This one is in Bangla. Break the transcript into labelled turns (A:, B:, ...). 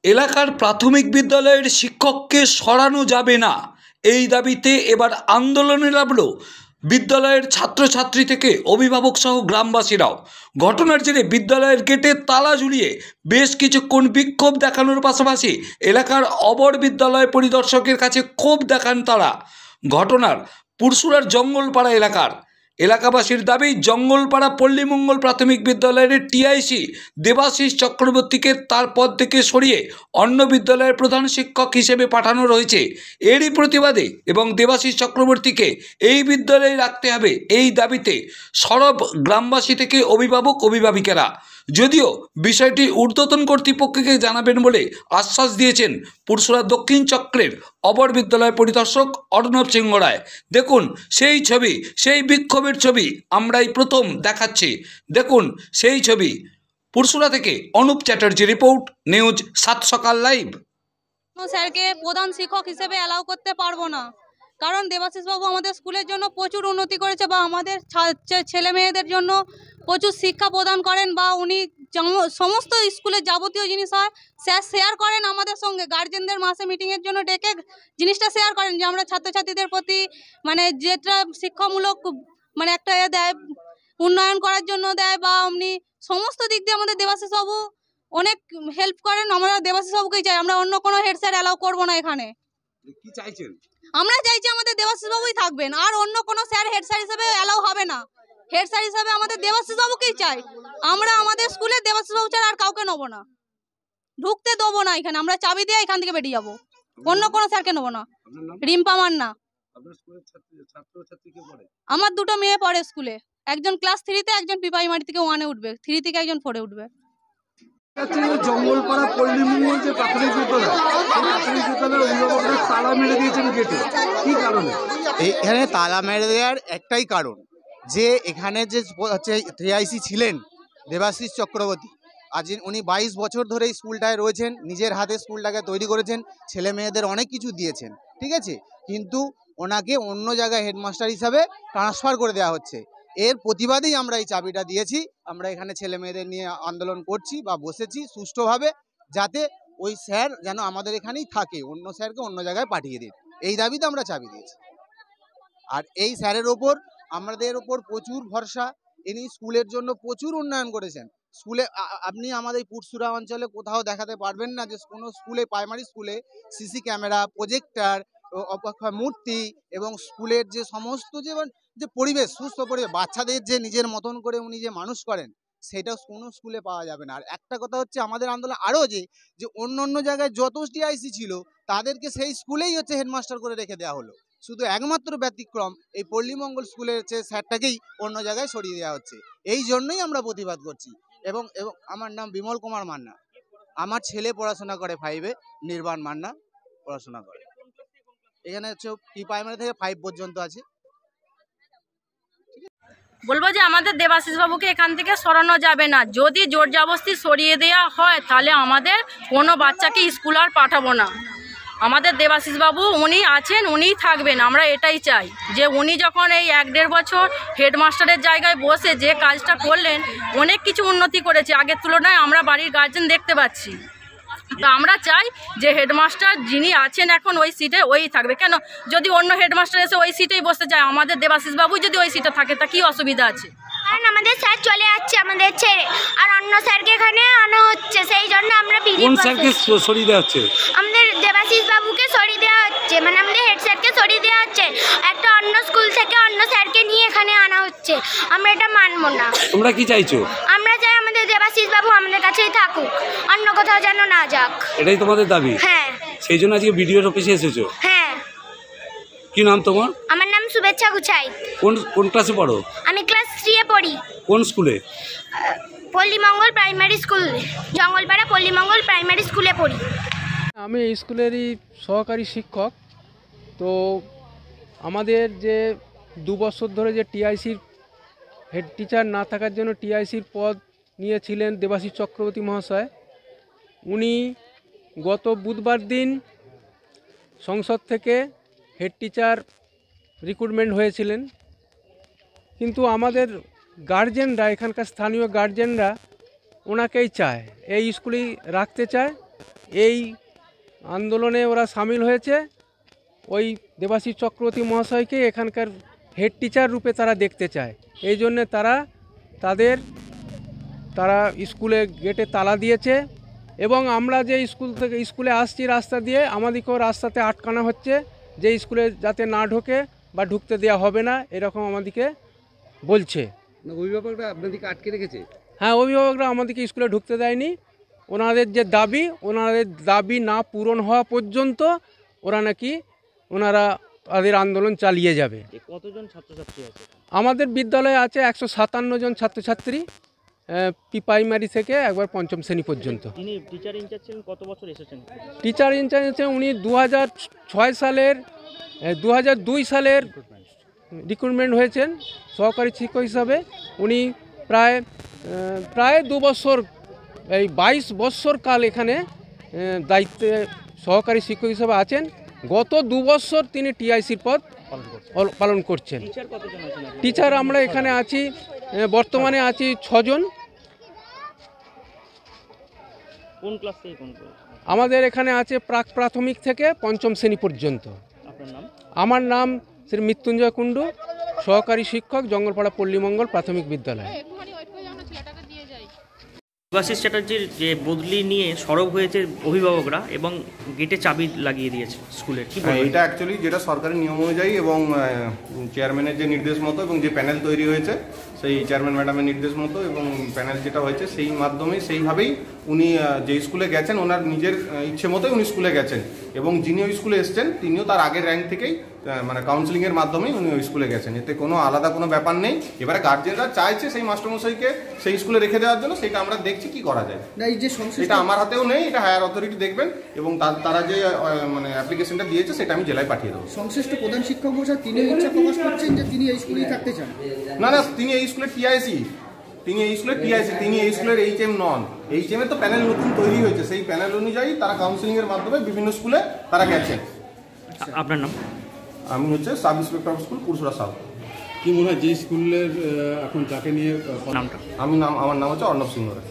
A: এলাকার প্রাথমিক বিদ্যালয়ের শিক্ষককে সরানো যাবে না, এই দাবিতে এবার আন্দোলনে নামল বিদ্যালয়ের ছাত্রছাত্রী থেকে অভিভাবক সহ গ্রামবাসীরাও। ঘটনার জেরে বিদ্যালয়ের গেটে তালা ঝুলিয়ে বেশ কিছুক্ষণ বিক্ষোভ দেখানোর পাশাপাশি এলাকার অবর বিদ্যালয় পরিদর্শকের কাছে ক্ষোভ দেখান তারা। ঘটনার পুরসুরার জঙ্গলপাড়া এলাকাবাসীর দাবি, জঙ্গলপাড়া পল্লীমঙ্গল প্রাথমিক বিদ্যালয়ের টিআইসি দেবাশিস চক্রবর্তীকে তার পদ থেকে সরিয়ে অন্য বিদ্যালয়ের প্রধান শিক্ষক হিসেবে পাঠানো হয়েছে। এরই প্রতিবাদে এবং দেবাশিস চক্রবর্তীকে এই বিদ্যালয়ে রাখতে হবে, এই দাবিতে সরব গ্রামবাসী থেকে অভিভাবিকেরা। যদিও বিষয়টি ঊর্ধ্বতন কর্তৃপক্ষকে জানাবেন বলে আশ্বাস দিয়েছেন পুরসুরা দক্ষিণ চক্রের অবর বিদ্যালয় পরিদর্শক অর্ণব সিংহ রায়। দেখুন সেই ছবি, সেই বিক্ষোভের ছবি আমরাই প্রথম দেখাচ্ছি। দেখুন সেই ছবি। পুরসুরা থেকে অনুপ চ্যাটার্জি রিপোর্ট, নিউজ 7 সকাল লাইভ।
B: স্যারকে প্রধান শিক্ষক হিসেবে অ্যালাউ করতে পারবো না, কারণ দেবাশিস বাবু আমাদের স্কুলের জন্য প্রচুর উন্নতি করেছে বা আমাদের ছেলে মেয়েদের জন্য প্রচুর শিক্ষা প্রদান করেন, বা উনি সমস্ত স্কুলের যাবতীয় জিনিস হয় স্যার শেয়ার করেন আমাদের সঙ্গে। গার্জেনদের মাসে মিটিংয়ের জন্য ডেকে জিনিসটা শেয়ার করেন যে আমরা ছাত্রছাত্রীদের প্রতি মানে যেটা শিক্ষামূলক মানে একটা দেয়, উন্নয়ন করার জন্য দেয়, বা এমনি সমস্ত দিক দিয়ে আমাদের দেবাশিস বাবু অনেক হেল্প করেন। আমরা দেবাশিস বাবুকেই চাই, আমরা অন্য কোনো হেড স্যার অ্যালাউ করবো না এখানে।
A: কি চাইছেন?
B: আমরা চাইছি আমাদের দেবাশিস বাবুই থাকবেন, আর অন্য কোনো স্যার হেড স্যার হিসেবে অ্যালাউ হবে না। হেড স্যার হিসেবে আমাদের দেবাশিস বাবুকেই চাই। আমরা আমাদের স্কুলে দেবাশিস বাবু ছাড়া আর কাউকে নেবো না, ঢুকতে দেবো না এখানে। আমরা চাবি দিয়ে এখান থেকে বেরিয়ে যাবো, অন্য কোনো স্যারকে নেবো না। রিম্পা মান্না। আমার দুটো মেয়ে পড়ে স্কুলে, একজন ক্লাস 3-তে, একজন প্রাইমারি থেকে 1-এ উঠবে, 3 থেকে একজন 4-এ উঠবে।
C: জঙ্গলপাড়া পল্লীমঙ্গল যে প্রাথমিক বিদ্যালয়, প্রাথমিক বিদ্যালয়ের অভিভাবকরা তালা মেরে দিয়েছেন গেটে, কি কারণে?
D: এখানে তালা মেরে দেওয়ার একটাই কারণ, যে এখানে যে হচ্ছে টিআইসি ছিলেন দেবাশিস চক্রবর্তী, আজ উনি 22 বছর ধরে এই স্কুলটায় রয়েছেন, নিজের হাতে স্কুলটাকে তৈরি করেছেন, ছেলে মেয়েদের অনেক কিছু দিয়েছেন, ঠিক আছে, কিন্তু ওনাকে অন্য জায়গায় হেডমাস্টার হিসাবে ট্রান্সফার করে দেওয়া হচ্ছে। এর প্রতিবাদেই আমরা এই চাবিটা দিয়েছি। আমরা এখানে ছেলে মেয়েদের নিয়ে আন্দোলন করছি বা বসেছি সুষ্ঠুভাবে, যাতে ওই স্যার যেন আমাদের এখানেই থাকে, অন্য স্যারকে অন্য জায়গায় পাঠিয়ে দিন, এই দাবিতে আমরা চাবি দিয়েছি। আর এই স্যারের ওপর আমাদের ওপর প্রচুর ভরসা, ইনি স্কুলের জন্য প্রচুর উন্নয়ন করেছেন। স্কুলে আপনি আমাদের পুরসুরা অঞ্চলে কোথাও দেখাতে পারবেন না যে কোনো স্কুলে, প্রাইমারি স্কুলে সিসি ক্যামেরা, প্রজেক্টর, মূর্তি এবং স্কুলের যে সমস্ত যে পরিবেশ, সুস্থ পরিবেশ, বাচ্চাদের যে নিজের মতন করে উনি যে মানুষ করেন, সেটা কোনো স্কুলে পাওয়া যাবে না। আর একটা কথা হচ্ছে, আমাদের আন্দোলন আরও যে অন্য জায়গায় যত টিআইসি ছিল তাদেরকে সেই স্কুলেই হচ্ছে হেডমাস্টার করে রেখে দেওয়া হলো, শুধু একমাত্র ব্যতিক্রম এই পল্লীমঙ্গল স্কুলের হচ্ছে স্যারটাকেই অন্য জায়গায় সরিয়ে দেওয়া হচ্ছে। এই জন্যই আমরা প্রতিবাদ করছি। এবং আমার নাম বিমল কুমার মান্না, আমার ছেলে পড়াশোনা করে 5-এ, নির্বাণ মান্না পড়াশোনা করে এখানে হচ্ছে প্রাইমারি থেকে 5 পর্যন্ত আছে।
E: বলবো যে আমাদের দেবাশিস বাবুকে এখান থেকে সরানো যাবে না। যদি জোর জবরদস্তি সরিয়ে দেওয়া হয় তাহলে আমাদের কোনো বাচ্চাকে স্কুল আর পাঠাবো না। আমাদের দেবাশিস বাবু উনি আছেন, উনিই থাকবেন। আমরা এটাই চাই যে উনি যখন এই 1-1.5 বছর হেডমাস্টারের জায়গায় বসে যে কাজটা করলেন, অনেক কিছু উন্নতি করেছে আগের তুলনায়, আমরা বাড়ির গার্জেন দেখতে পাচ্ছি। তো আমরা চাই যে হেডমাস্টার যিনি আছেন এখন ওই সিটে ওই থাকবে। কেন, যদি অন্য হেডমাস্টার এসে ওই সিটেই বসতে চায়, আমাদের দেবাশিস বাবু যদি ওই সিটে থাকে তা কি অসুবিধা আছে?
F: কারণ আমাদের স্যার চলে যাচ্ছে আমাদের ছেড়ে, আর অন্য স্যারকে এখানে আনা হচ্ছে, সেই জন্য আমরা
C: কোন স্যারকে সরিয়ে দেওয়া হচ্ছে?
F: আমাদের দেবাশিস বাবুকে সরিয়ে দেওয়া হচ্ছে, মানে আমাদের হেড স্যারকে সরিয়ে দেওয়া হচ্ছে, একটা অন্য স্কুল থেকে অন্য স্যারকে নিয়ে এখানে আনা হচ্ছে। আমরা এটা মানবো না।
C: তোমরা কি চাইছো?
F: আমরা চাই আমাদের দেবাশিস বাবু আমাদের কাছেই থাকুক, অন্য কোথাও যেন না যাক।
C: এটাই তোমাদের দাবি?
F: হ্যাঁ।
C: সেই জন্য আজকে বিডিওর অফিসে এসেছো?
F: হ্যাঁ।
C: কি নাম তোমার?
F: আমার নাম শুভেচ্ছা গুছাই।
C: কোন ক্লাসে পড়ো?
F: আমি ক্লাস 3-এ পড়ি।
C: কোন স্কুলে?
F: Pallimangal primary school, Jangalpara Pallimangal primary স্কুলে পড়ি।
G: আমি এই স্কুলেরই সহকারী শিক্ষক। তো আমাদের যে 2 বছর ধরে যে টিআইসির হেড টিচার না থাকার জন্য টিআইসির পদ নিয়েছিলেন দেবাশিস চক্রবর্তী মহাশয়, উনি গত বুধবার দিন সংসদ থেকে হেড টিচার রিক্রুটমেন্ট হয়েছিলেন, কিন্তু আমাদের গার্জেনরা, এখানকার স্থানীয় গার্জেনরা ওনাকেই চায়, এই স্কুলেই রাখতে চায়। এই আন্দোলনে ওরা সামিল হয়েছে। ওই দেবাশিস চক্রবর্তী মহাশয়কে এখানকার হেড টিচার রূপে তারা দেখতে চায়। এই জন্যে তারা স্কুলে গেটে তালা দিয়েছে এবং আমরা যে স্কুলে আসছি রাস্তা দিয়ে, আমাদেরকেও রাস্তাতে আটকানো হচ্ছে যে স্কুলে যাতে না ঢোকে বা ঢুকতে দেওয়া হবে না, এরকম আমাদেরকে বলছে।
C: অভিভাবকরা আপনাদেরকে আটকে রেখেছে?
G: হ্যাঁ, অভিভাবকরা আমাদেরকে স্কুলে ঢুকতে দেয়নি। ওনাদের দাবি না পূরণ হওয়া পর্যন্ত ওনারা তাদের আন্দোলন চালিয়ে যাবে।
H: কতজন ছাত্রছাত্রী আছে?
G: আমাদের বিদ্যালয়ে আছে 157 জন ছাত্রছাত্রী, প্রি প্রাইমারি থেকে একবার পঞ্চম শ্রেণী পর্যন্ত।
H: তিনি টিচার ইনচার্জ ছিলেন, কত বছর এসেছেন?
G: টিচার ইনচার্জ আছেন উনি 2002 সালের রিক্রুটমেন্ট হয়েছেন সহকারী শিক্ষক হিসাবে। উনি প্রায় 2 বছর, এই 22 বছর কাল এখানে দায়িত্বে সহকারী শিক্ষক হিসাবে আছেন। গত 2 বছর তিনি টিআইসির পদ পালন করছেন। টিচার আমরা এখানে আছি, বর্তমানে আছি 6 জন।
H: কোন ক্লাস থেকে কোন ক্লাস?
G: আমাদের এখানে আছে প্রাক প্রাথমিক থেকে পঞ্চম শ্রেণী পর্যন্ত।
H: আপনার নাম?
G: আমার নাম শ্রী মৃত্যুঞ্জয় কুণ্ডু, সহকারী শিক্ষক, জঙ্গলপাড়া পল্লীমঙ্গল প্রাথমিক বিদ্যালয়।
H: দেবাশিস চ্যাটার্জির যে বদলি নিয়ে সরব হয়েছে অভিভাবকরা এবং গেটে চাবি লাগিয়ে দিয়েছে স্কুলের, কি বলবেন?
I: এটা অ্যাকচুয়ালি যেটা সরকারি নিয়ম অনুযায়ী এবং চেয়ারম্যানের যে নির্দেশ মতো এবং যে প্যানেল তৈরি হয়েছে সেই চেয়ারম্যান ম্যাডামের নির্দেশ মতো এবং প্যানেল যেটা হয়েছে সেই মাধ্যমে সেইভাবেই উনি যে স্কুলে গেছেন ওনার নিজের ইচ্ছে মতোই উনি স্কুলে গেছেন এবং যিনি ওই স্কুলে এসছেন তিনিও তার আগের র্যাঙ্ক থেকেই মানে কাউন্সিলিংয়ের মাধ্যমেই উনি ওই স্কুলে গেছেন। এতে কোনো আলাদা কোনো ব্যাপার নেই। এবারে গার্জেনরা চাইছে সেই মাস্টারমশাইকে সেই স্কুলে রেখে দেওয়ার জন্য, সেটা আমরা দেখছি কি করা যায়। এটা আমার হাতেও নেই, এটা হায়ার অথরিটি দেখবেন এবং তারা যে মানে অ্যাপ্লিকেশনটা দিয়েছে সেটা আমি জেলায় পাঠিয়ে দেবো।
J: সংশ্লিষ্ট প্রধান শিক্ষক মশাই তিনি ইচ্ছা প্রকাশ করছেন যে তিনি এই স্কুলেই থাকতে চান।
I: না, তিনি এই স্কুলের টিআইসি, তিনি এই স্কুলের HM নন। HM এর তো প্যানেল নতুন তৈরি হয়েছে, সেই প্যানেল অনুযায়ী তারা কাউন্সিলিংয়ের মাধ্যমে বিভিন্ন স্কুলে তারা গেছেন।
H: আপনার নাম?
I: আমি sub inspector of school Pursura south.
C: কি মনে হয় যে স্কুলের এখন যাকে নিয়ে
H: নামটা?
I: আমার নাম হচ্ছে অর্ণব সিংহ রায়।